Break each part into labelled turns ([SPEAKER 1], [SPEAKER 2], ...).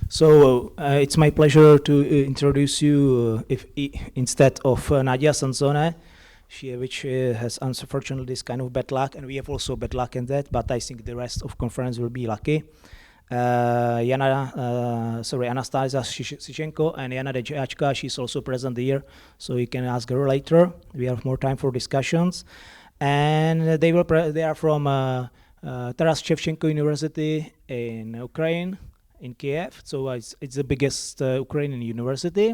[SPEAKER 1] So it's my pleasure to introduce you, instead of Nadia Sansone, which has unfortunately this kind of bad luck, and we have also bad luck in that. But I think the rest of conference will be lucky. Anastasia Syzenko and Jana Diachkova, she's also present here, so you can ask her later. We have more time for discussions, and they are from Taras Shevchenko University in Ukraine, in Kiev. So it's the biggest Ukrainian university,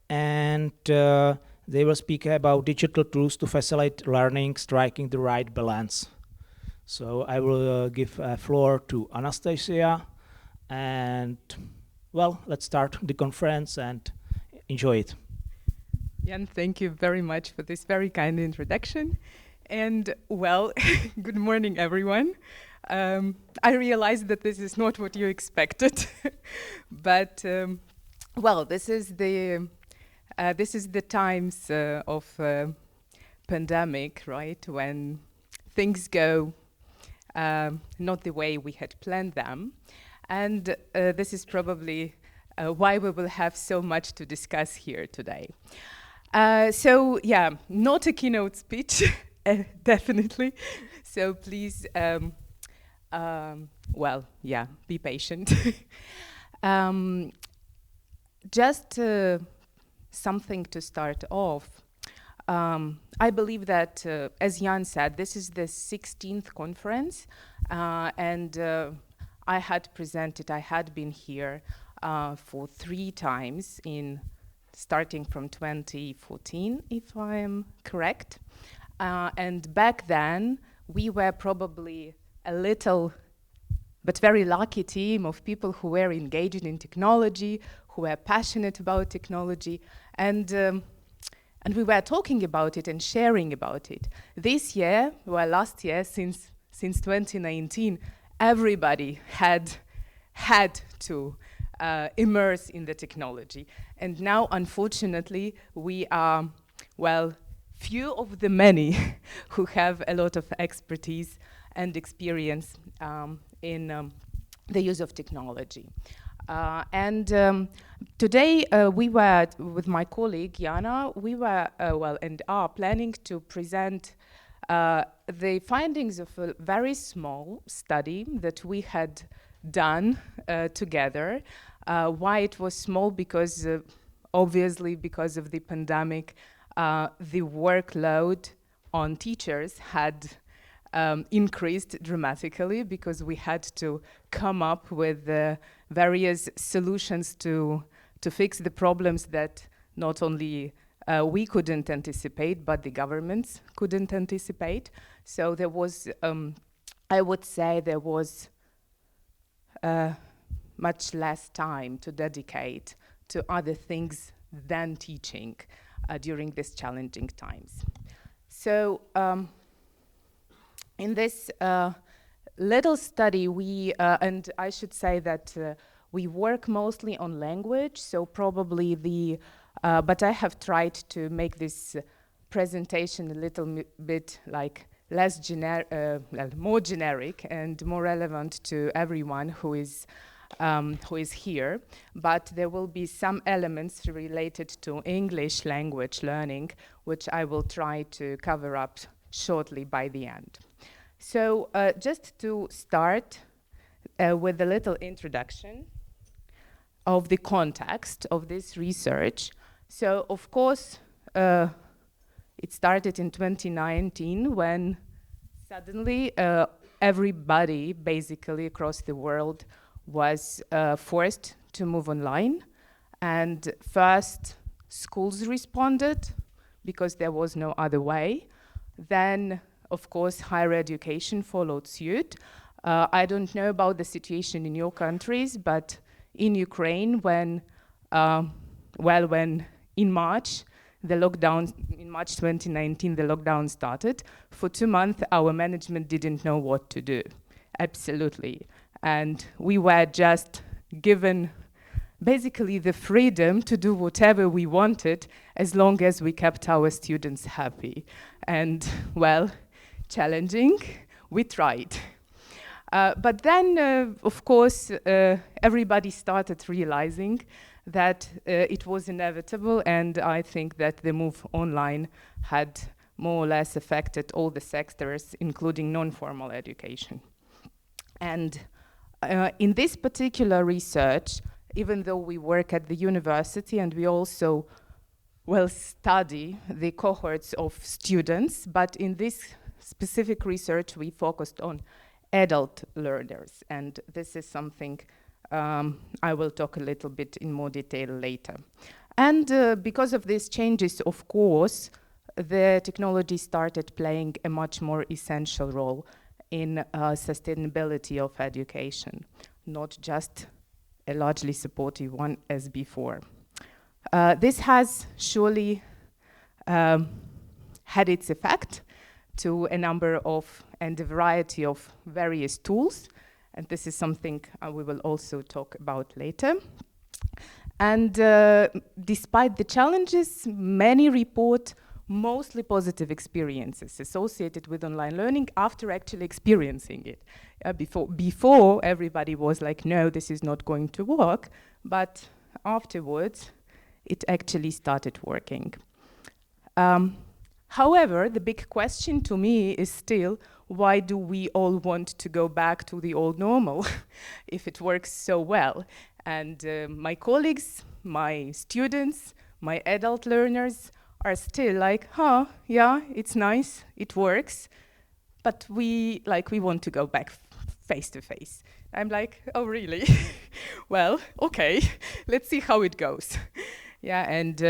[SPEAKER 1] and they will speak about digital tools to facilitate learning, striking the right balance. So I will give floor to Anastasia, and well, let's start the conference and enjoy it.
[SPEAKER 2] Jan, thank you very much for this very kind introduction. And well, good morning, everyone. I realize that this is not what you expected, but well, this is the times of pandemic, right? When things go not the way we had planned them. And this is probably why we will have so much to discuss here today. So yeah, not a keynote speech, definitely. So please, well, yeah, be patient. Just something to start off. I believe that, as Jan said, this is the 16th conference, and I had been here for 3 times starting from 2014, if I am correct. And back then, we were probably a little but very lucky team of people who were engaged in technology, who were passionate about technology, and we were talking about it and sharing about it. This year, well, last year, since 2019, everybody had to immerse in the technology. And now, unfortunately, we are, well, few of the many who have a lot of expertise and experience in the use of technology. Today we were, with my colleague Jana, we were, and are planning to present the findings of a very small study that we had done together. Why it was small? Because obviously because of the pandemic, the workload on teachers had increased dramatically, because we had to come up with various solutions to fix the problems that not only we couldn't anticipate, but the governments couldn't anticipate. So there was, I would say there was much less time to dedicate to other things than teaching during these challenging times. So in this little study, we, and I should say that we work mostly on language, so probably but I have tried to make this presentation a little bit like more generic and more relevant to everyone who is here. But there will be some elements related to English language learning, which I will try to cover up shortly by the end. So just to start with a little introduction of the context of this research. So of course, it started in 2019 when suddenly everybody basically across the world was forced to move online. And first, schools responded because there was no other way. Then, of course, higher education followed suit. I don't know about the situation in your countries, but in Ukraine, when in March, in March 2019, the lockdown started. For 2 months, our management didn't know what to do, absolutely. And we were just given basically the freedom to do whatever we wanted, as long as we kept our students happy. And well, challenging, we tried. But then, of course, everybody started realizing that it was inevitable, and I think that the move online had more or less affected all the sectors, including non-formal education. And in this particular research, even though we work at the university and we also study the cohorts of students, but in this specific research we focused on adult learners, and this is something I will talk a little bit in more detail later. And because of these changes, of course, the technology started playing a much more essential role in sustainability of education, not just a largely supportive one as before. This has surely had its effect to a number of and a variety of various tools, and this is something we will also talk about later. And despite the challenges, many report mostly positive experiences associated with online learning after actually experiencing it. Before everybody was like, no, this is not going to work, but afterwards it actually started working. However, the big question to me is still, why do we all want to go back to the old normal if it works so well? And my colleagues, my students, my adult learners are still like, yeah, it's nice, it works, but we want to go back face to face. I'm like, oh really? Well, okay, let's see how it goes. Yeah, and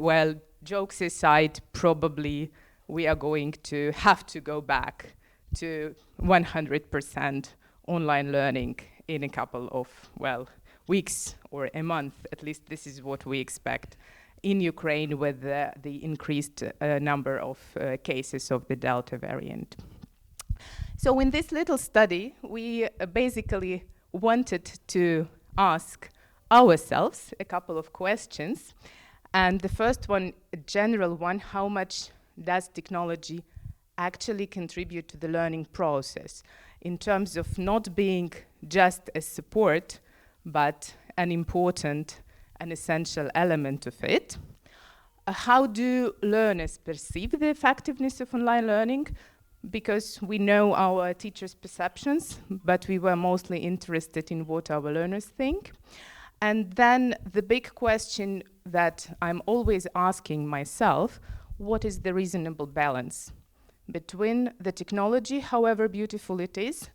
[SPEAKER 2] well, jokes aside, probably we are going to have to go back to 100% online learning in a couple of, weeks or a month. At least this is what we expect in Ukraine with the increased number of cases of the Delta variant. So in this little study, we basically wanted to ask ourselves a couple of questions. And the first one, a general one, how much does technology actually contribute to the learning process in terms of not being just a support, but an important and essential element of it? How do learners perceive the effectiveness of online learning? Because we know our teachers' perceptions, but we were mostly interested in what our learners think. And then the big question that I'm always asking myself, what is the reasonable balance between the technology, however beautiful it is,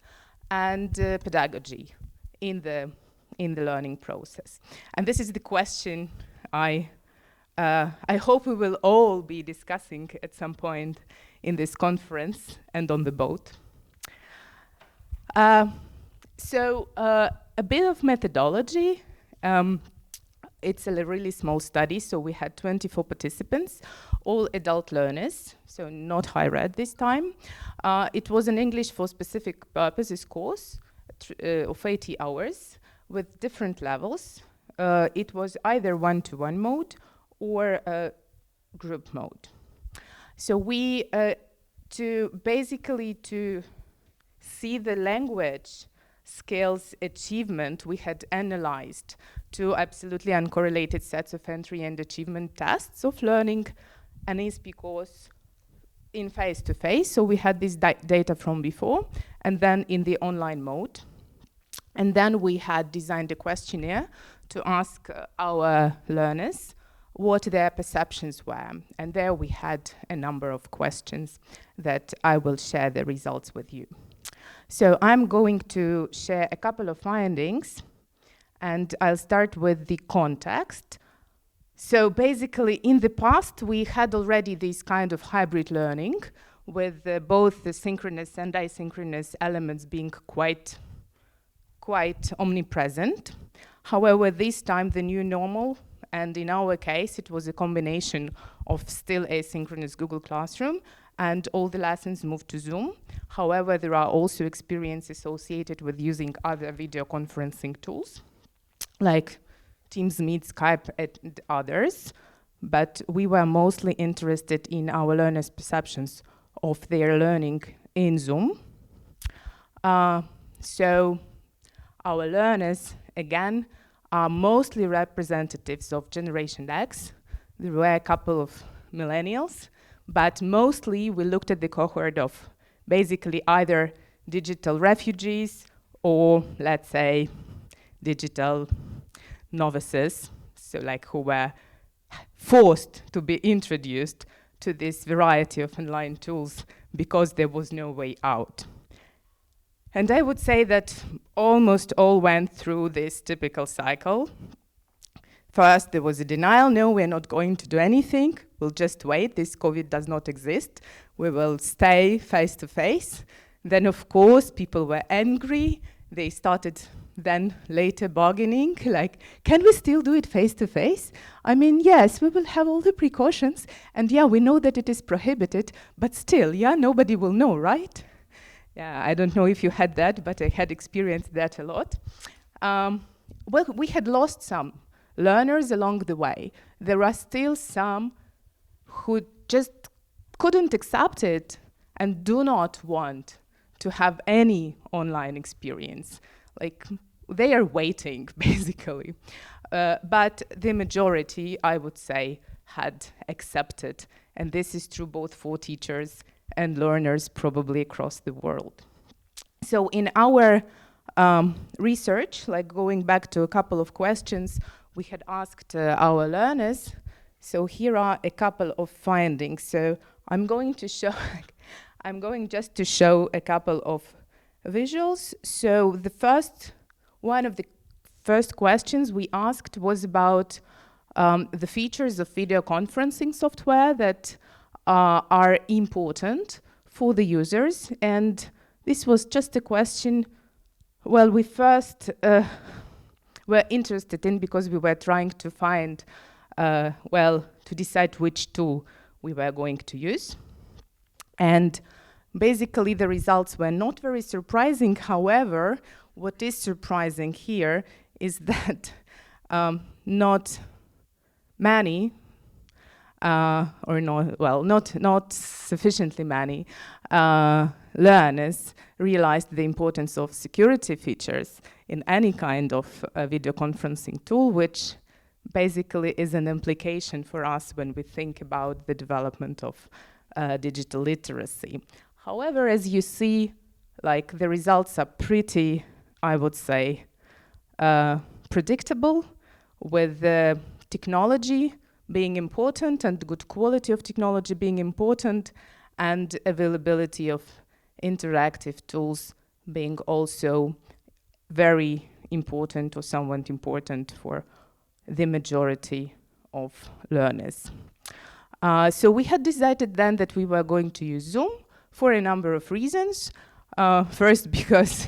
[SPEAKER 2] and pedagogy in the learning process? And this is the question I hope we will all be discussing at some point in this conference and on the boat. So a bit of methodology. It's a really small study, so we had 24 participants, all adult learners, so not higher ed this time. It was an English for specific purposes course of 80 hours with different levels. It was either one-to-one mode or group mode. So we, to see the language skills achievement, we had analyzed two absolutely uncorrelated sets of entry and achievement tests of learning an ISP course in face-to-face. So we had this data from before, and then in the online mode. And then we had designed a questionnaire to ask our learners what their perceptions were. And there we had a number of questions that I will share the results with you. So I'm going to share a couple of findings, and I'll start with the context. So basically, in the past, we had already this kind of hybrid learning with both the synchronous and asynchronous elements being quite omnipresent. However, this time, the new normal, and in our case, it was a combination of still asynchronous Google Classroom, and all the lessons moved to Zoom. However, there are also experiences associated with using other video conferencing tools, like Teams, Meet, Skype, and others. But we were mostly interested in our learners' perceptions of their learning in Zoom. So our learners, again, are mostly representatives of Generation X. There were a couple of millennials, but mostly we looked at the cohort of basically either digital refugees or, let's say, digital novices, so like who were forced to be introduced to this variety of online tools because there was no way out. And I would say that almost all went through this typical cycle. First, there was a denial. No, we're not going to do anything. We'll just wait. This COVID does not exist. We will stay face to face. Then, of course, people were angry. They started then later bargaining, like, can we still do it face to face? I mean, yes, we will have all the precautions. And yeah, we know that it is prohibited, but still, yeah, nobody will know, right? Yeah, I don't know if you had that, but I had experienced that a lot. Well, we had lost some learners along the way. There are still some who just couldn't accept it and do not want to have any online experience. Like, they are waiting, basically. But the majority, I would say, had accepted. And this is true both for teachers and learners probably across the world. So in our research, like going back to a couple of questions, we had asked our learners. So here are a couple of findings. So I'm going to show, I'm going just to show a couple of visuals. So one of the first questions we asked was about the features of video conferencing software that are important for the users. And this was just a question, well, we first were interested in because we were trying to find, to decide which tool we were going to use. And basically the results were not very surprising. However, what is surprising here is that not many, not sufficiently many learners realized the importance of security features in any kind of video conferencing tool, which basically is an implication for us when we think about the development of digital literacy. However, as you see, like the results are pretty, I would say, predictable, with the technology being important and good quality of technology being important, and availability of interactive tools being also very important or somewhat important for the majority of learners. So we had decided then that we were going to use Zoom for a number of reasons. First, because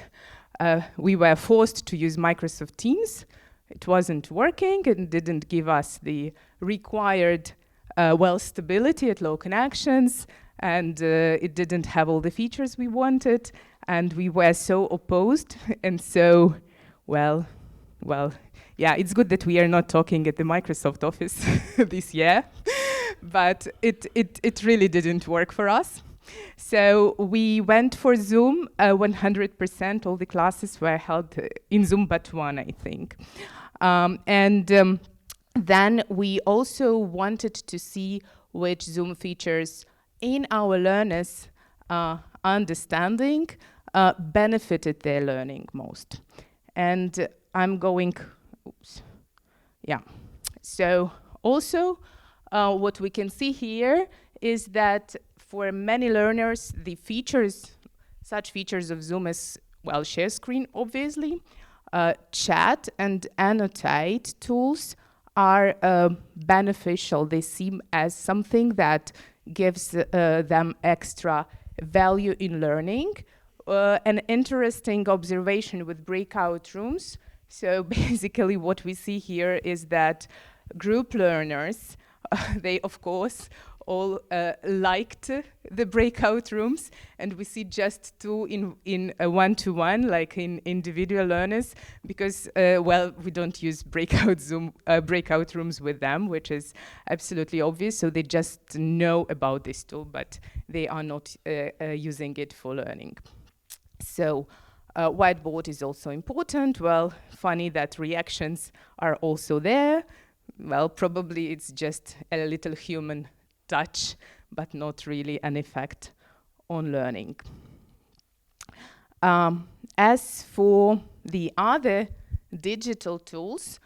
[SPEAKER 2] we were forced to use Microsoft Teams. It wasn't working and didn't give us the required stability at low connections, and it didn't have all the features we wanted, and we were so opposed. And so, yeah, it's good that we are not talking at the Microsoft office this year, but it really didn't work for us. So we went for Zoom, 100%, all the classes were held in Zoom but one, I think. Then we also wanted to see which Zoom features in our learners' understanding benefited their learning most. And I'm going, So also what we can see here is that for many learners, the features, such features of Zoom as, share screen, obviously, chat and annotate tools are beneficial. They seem as something that gives them extra value in learning. An interesting observation with breakout rooms. So basically what we see here is that group learners, they of course all liked the breakout rooms, and we see just two in a one-to-one, like in individual learners, because we don't use breakout rooms with them, which is absolutely obvious. So they just know about this tool, but they are not using it for learning. So Whiteboard is also important. Well, funny that reactions are also there. Well, probably it's just a little human touch, but not really an effect on learning. As for the other digital tools,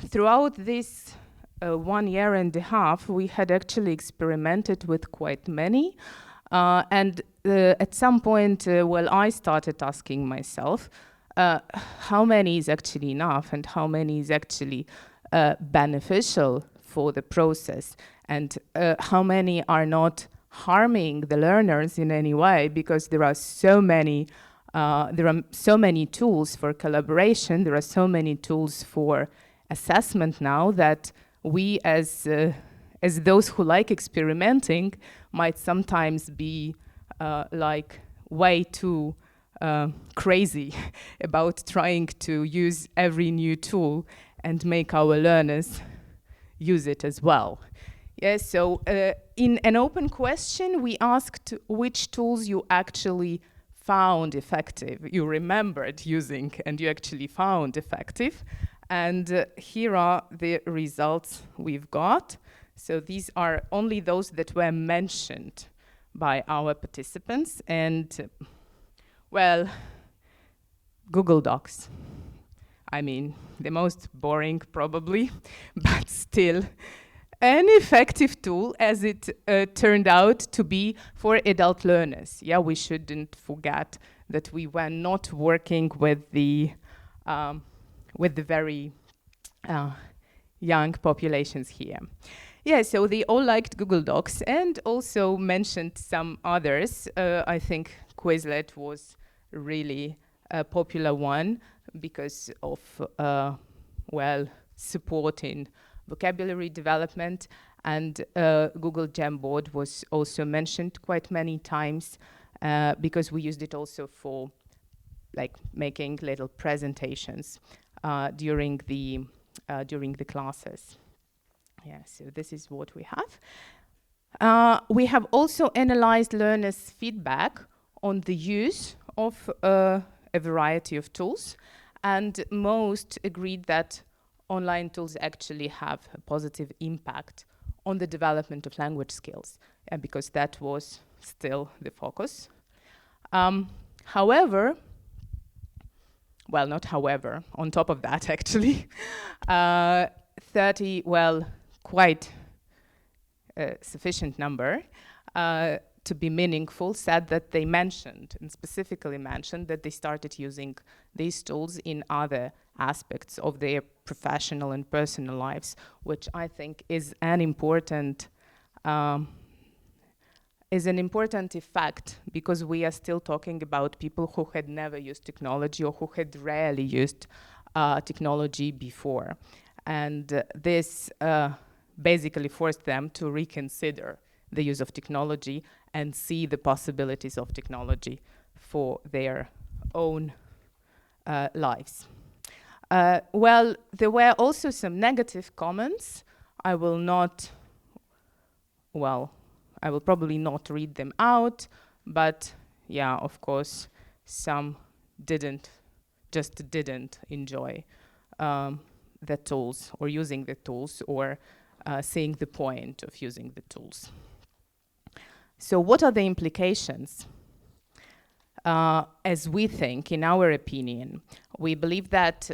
[SPEAKER 2] throughout this 1 year and a half, we had actually experimented with quite many. And at some point, well, I started asking myself, how many is actually enough and how many is actually beneficial for the process, and how many are not harming the learners in any way, because there are so many tools for collaboration, there are so many tools for assessment now that we as those who like experimenting might sometimes be like way too crazy about trying to use every new tool and make our learners use it as well. Yes, so in an open question, we asked which tools you actually found effective, you remembered using, and you actually found effective. And here are the results we've got. So these are only those that were mentioned by our participants. And, well, Google Docs. I mean, the most boring probably, but still an effective tool, as it turned out to be for adult learners. Yeah, we shouldn't forget that we were not working with the very young populations here. Yeah, so they all liked Google Docs and also mentioned some others. I think Quizlet was really a popular one because of, well, supporting vocabulary development, and Google Jamboard was also mentioned quite many times because we used it also for like making little presentations during the classes. Yeah, so this is what we have. We have also analyzed learners' feedback on the use of a variety of tools, and most agreed that online tools actually have a positive impact on the development of language skills, because that was still the focus. However, well, not however, on top of that actually, 30, well, quite a sufficient number to be meaningful, said that they mentioned, and specifically mentioned, that they started using these tools in other aspects of their professional and personal lives, which I think is an important effect, because we are still talking about people who had never used technology or who had rarely used technology before. And this basically forced them to reconsider the use of technology and see the possibilities of technology for their own lives. Well, there were also some negative comments. I will probably not read them out, but yeah, of course, some didn't enjoy the tools or using the tools or seeing the point of using the tools. So what are the implications? As we think, in our opinion, we believe that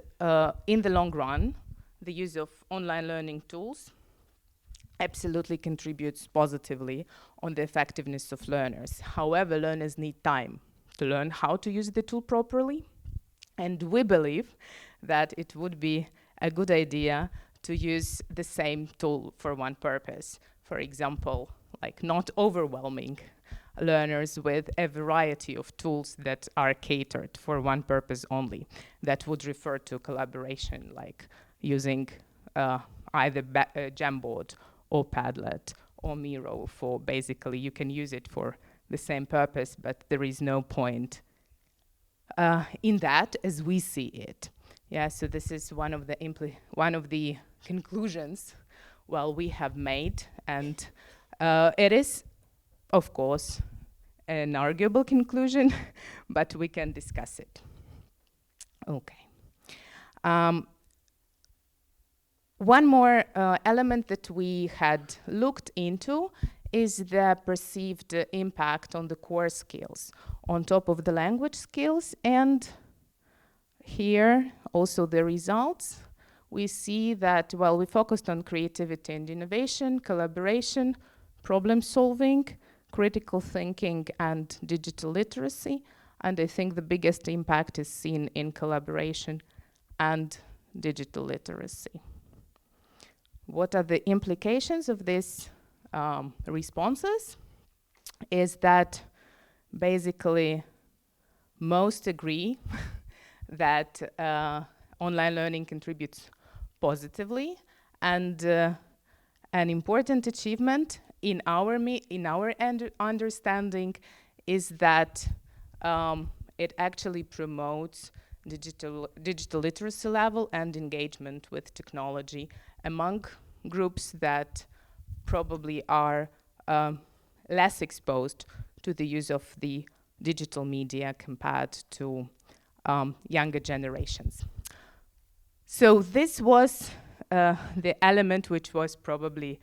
[SPEAKER 2] in the long run, the use of online learning tools absolutely contributes positively on the effectiveness of learners. However, learners need time to learn how to use the tool properly. And we believe that it would be a good idea to use the same tool for one purpose. For example, like not overwhelming learners with a variety of tools that are catered for one purpose only. That would refer to collaboration, like using either Jamboard or Padlet or Miro for basically, you can use it for the same purpose, but there is no point in that as we see it. Yeah, so this is one of the conclusions we have made, and it is, of course, an arguable conclusion, but we can discuss it. Okay. One more element that we had looked into is the perceived impact on the core skills on top of the language skills, and here also the results. We see that, well, we focused on creativity and innovation, collaboration, problem solving, critical thinking, and digital literacy. And I think the biggest impact is seen in collaboration and digital literacy. What are the implications of these responses? Is that basically most agree that online learning contributes positively, and an important achievement in our understanding is that it actually promotes digital literacy level and engagement with technology among groups that probably are less exposed to the use of the digital media compared to younger generations. So this was the element which was probably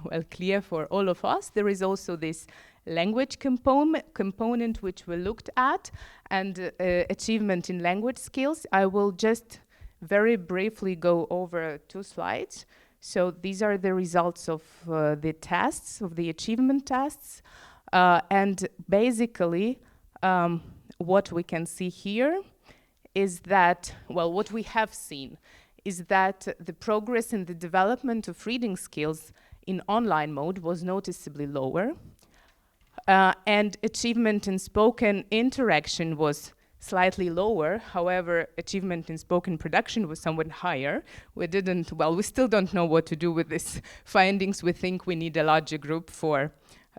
[SPEAKER 2] well clear for all of us. There is also this language component which we looked at, and achievement in language skills. I will just very briefly go over 2 slides. So these are the results of the tests, of the achievement tests. And basically, what we can see here is that, well, what we have seen is that the progress in the development of reading skills in online mode was noticeably lower. And achievement in spoken interaction was slightly lower. However, achievement in spoken production was somewhat higher. We still don't know what to do with these findings. We think we need a larger group for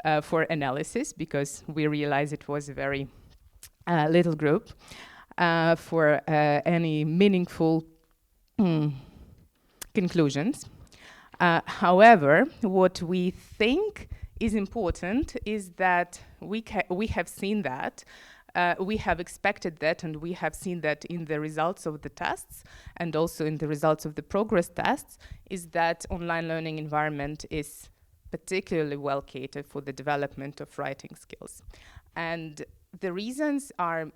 [SPEAKER 2] analysis, because we realize it was a very little group for any meaningful conclusions. However, what we think is important is that we have seen that, we have expected that, and we have seen that in the results of the tests and also in the results of the progress tests, is that online learning environment is particularly well catered for the development of writing skills. And the reasons are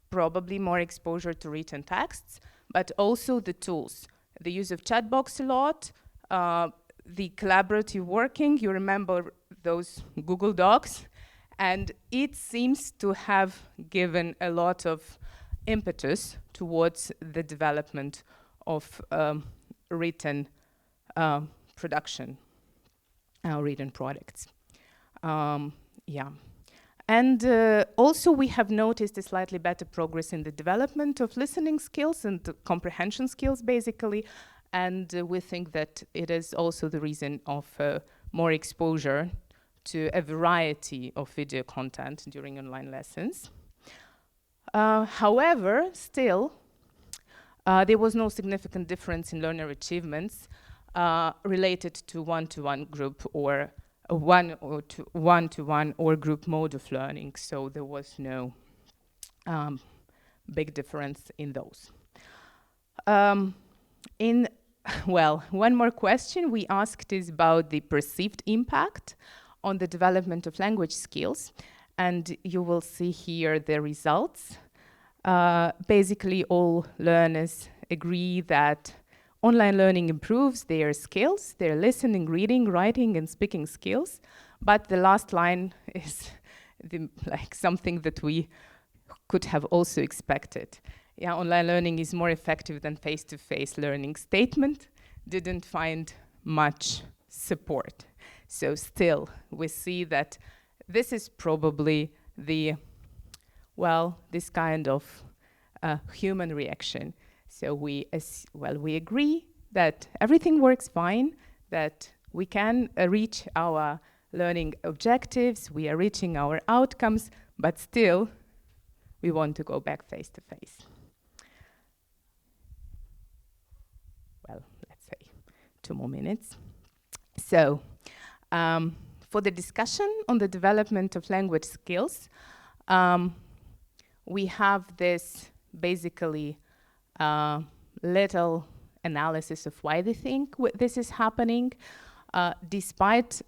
[SPEAKER 2] probably more exposure to written texts, but also the tools. The use of chat box a lot, the collaborative working, you remember those Google Docs, and it seems to have given a lot of impetus towards the development of written production, written products. Yeah. And also we have noticed a slightly better progress in the development of listening skills and comprehension skills, basically. And we think that it is also the reason of more exposure to a variety of video content during online lessons. However, still, there was no significant difference in learner achievements related to one-to-one group or one-to-one or group mode of learning. So there was no big difference in those. One more question we asked is about the perceived impact on the development of language skills. And you will see here the results. Basically, all learners agree that online learning improves their skills, their listening, reading, writing, and speaking skills. But the last line is something that we could have also expected. Yeah, online learning is more effective than face-to-face learning statement didn't find much support. So still, we see that this is probably this kind of human reaction. So we agree that everything works fine, that we can reach our learning objectives, we are reaching our outcomes, but still, we want to go back face-to-face. Well, let's say 2 more minutes. So, For the discussion on the development of language skills, we have this basically little analysis of why they think this is happening, despite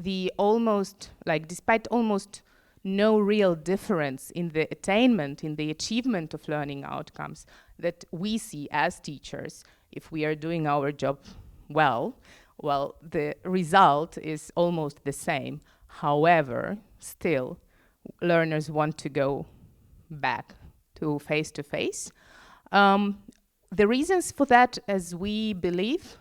[SPEAKER 2] despite almost no real difference in the attainment, in the achievement of learning outcomes that we see as teachers. If we are doing our job well, the result is almost the same. However, still, learners want to go back to face-to-face. The reasons for that, as we believe,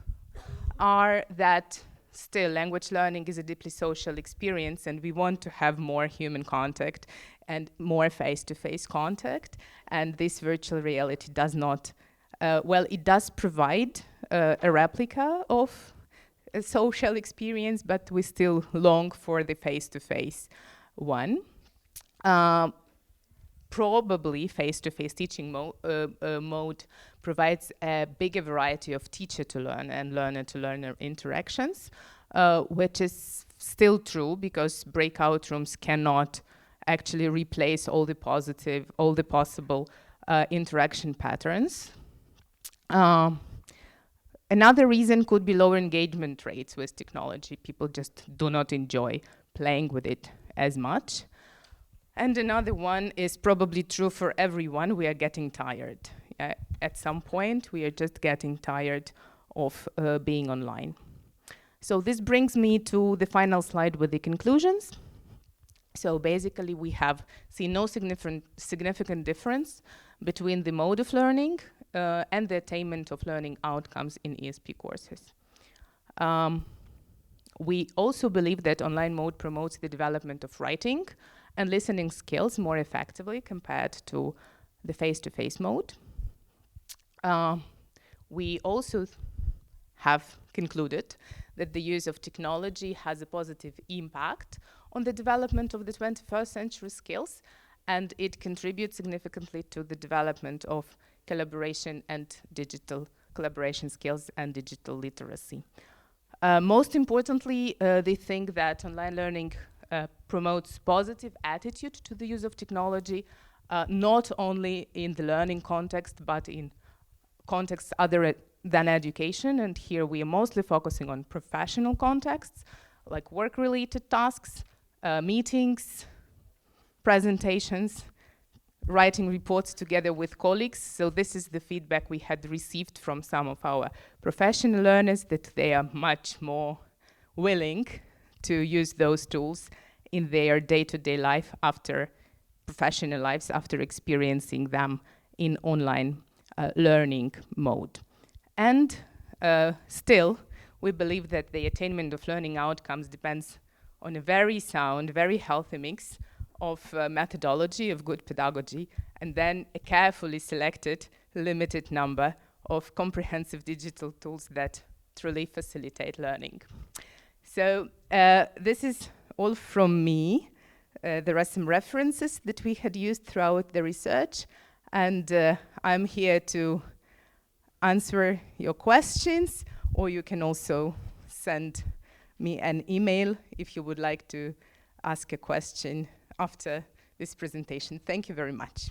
[SPEAKER 2] are that still language learning is a deeply social experience, and we want to have more human contact and more face-to-face contact. And this virtual reality does not, it does provide a replica of a social experience, but we still long for the face-to-face one. Probably face-to-face teaching mode provides a bigger variety of teacher-to-learner and learner-to-learner interactions, which is still true because breakout rooms cannot actually replace all the possible interaction patterns. Another reason could be lower engagement rates with technology. People just do not enjoy playing with it as much. And another one is probably true for everyone. We are getting tired. At some point, we are just getting tired of being online. So this brings me to the final slide with the conclusions. So basically, we have seen no significant difference between the mode of learning and the attainment of learning outcomes in ESP courses. We also believe that online mode promotes the development of writing and listening skills more effectively compared to the face-to-face mode. We also have concluded that the use of technology has a positive impact on the development of the 21st century skills, and it contributes significantly to the development of collaboration and digital collaboration skills and digital literacy. Most importantly, they think that online learning promotes positive attitude to the use of technology, not only in the learning context, but in contexts other than education. And here we are mostly focusing on professional contexts, like work-related tasks, meetings, presentations, writing reports together with colleagues. So this is the feedback we had received from some of our professional learners, that they are much more willing to use those tools in their day-to-day life professional lives after experiencing them in online learning mode. And still, we believe that the attainment of learning outcomes depends on a very sound, very healthy mix of methodology, of good pedagogy, and then a carefully selected, limited number of comprehensive digital tools that truly facilitate learning. So this is all from me. There are some references that we had used throughout the research, and I'm here to answer your questions, or you can also send me an email if you would like to ask a question after this presentation. Thank you very much.